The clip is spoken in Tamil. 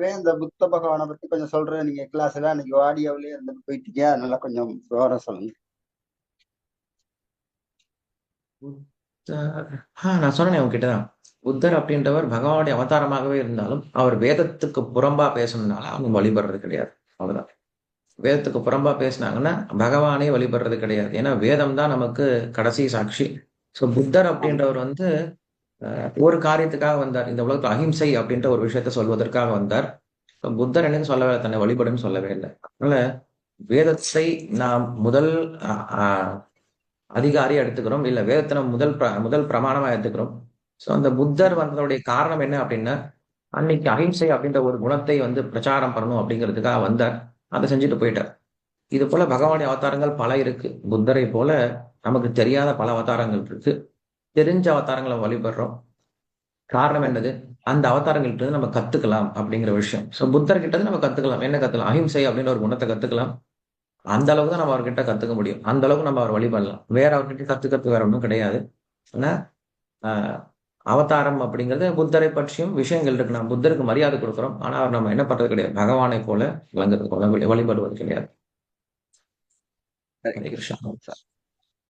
கேள்விப்பட்டிருக்கிறேன். இந்த புத்த பகவானை பத்தி கொஞ்சம் சொல்றேன். நீங்க கிளாஸ்ல அன்னைக்கு ஆடியோவிலேயே இருந்துட்டு போயிட்டீங்க. அதனால கொஞ்சம் விவரம் சொல்லுங்க. புத்தர் நான் சொன்னேன் உங்ககிட்ட தான். புத்தர் அப்படின்றவர் பகவானுடைய அவதாரமாகவே இருந்தாலும் அவர் வேதத்துக்கு புறம்பா பேசணும்னால அவங்க வழிபடுறது கிடையாது. அவ்வளவுதான். வேதத்துக்கு புறம்பா பேசினாங்கன்னா பகவானே வழிபடுறது கிடையாது. ஏன்னா வேதம் தான் நமக்கு கடைசி சாட்சி. ஸோ புத்தர் ஆமா. அப்படின்றவர் வந்து ஒரு காரியத்துக்காக வந்தார். இந்த உலகத்துல அஹிம்சை அப்படின்ற ஒரு விஷயத்த சொல்வதற்காக வந்தார். இப்ப புத்தர் என்னன்னு சொல்லவே இல்லை, தன்னை வழிபடுன்னு சொல்லவே இல்லை. அதனால வேதத்தை நாம் முதல் அஹ், அஹ், அதிகாரியா எடுத்துக்கிறோம், இல்ல வேதத்தை நம்ம முதல் பிரமாணமா எடுத்துக்கிறோம். ஸோ அந்த புத்தர் ம். வந்ததுடைய காரணம் என்ன அப்படின்னா, அன்னைக்கு அஹிம்சை அப்படின்ற ஒரு குணத்தை வந்து பிரச்சாரம் பண்ணணும் அப்படிங்கிறதுக்காக வந்தார். அதை செஞ்சுட்டு போயிட்டார். இது போல பகவானுடைய அவதாரங்கள் பல இருக்கு. புத்தரை போல நமக்கு தெரியாத பல அவதாரங்கள் இருக்கு. தெரிஞ்ச அவதாரங்களை வழிபடுறோம். காரணம் என்னது? அந்த அவதாரங்கள்ட்ட இருந்து நம்ம கத்துக்கலாம் அப்படிங்கிற விஷயம். ஸோ புத்தர் கிட்ட இருந்து நம்ம கத்துக்கலாம். என்ன கத்துக்கலாம்? அஹிம்சை அப்படின்னு ஒரு குணத்தை கத்துக்கலாம். அந்த அளவுக்கு தான் நம்ம அவர்கிட்ட கத்துக்க முடியும். அந்த அளவுக்கு நம்ம அவர் வழிபடலாம். வேற அவர்கிட்ட கத்துக்கிறது வேற ஒன்றும் கிடையாது. ஆனா ஆஹ் அவதாரம் அப்படிங்கிறது புத்தரை பற்றியும் விஷயங்கள் இருக்கு. நம்ம புத்தருக்கு மரியாதை கொடுக்குறோம். ஆனா அவர் நம்ம என்ன பண்றது கிடையாது. பகவானை போல விளங்குறது போல வழிபடுவது கிடையாது. சரி. ஹரே கிருஷ்ணா.